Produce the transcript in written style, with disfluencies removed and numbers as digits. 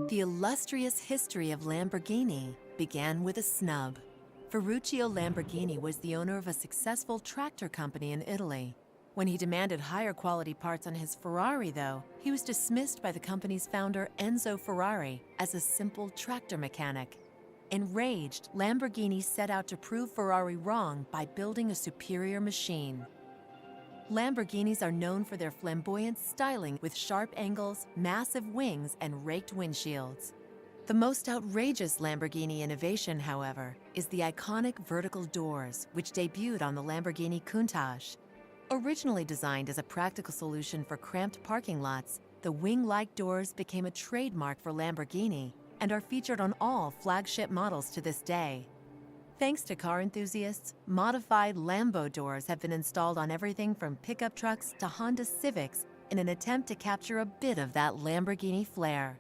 The illustrious history of Lamborghini began with a snub. Ferruccio Lamborghini was the owner of a successful tractor company in Italy. When he demanded higher quality parts on his Ferrari, though, he was dismissed by the company's founder Enzo Ferrari as a simple tractor mechanic. Enraged, Lamborghini set out to prove Ferrari wrong by building a superior machine. Lamborghinis are known for their flamboyant styling with sharp angles, massive wings, and raked windshields. The most outrageous Lamborghini innovation, however, is the iconic vertical doors, which debuted on the Lamborghini Countach. Originally designed as a practical solution for cramped parking lots, the wing-like doors became a trademark for Lamborghini and are featured on all flagship models to this day. Thanks to car enthusiasts, modified Lambo doors have been installed on everything from pickup trucks to Honda Civics in an attempt to capture a bit of that Lamborghini flair.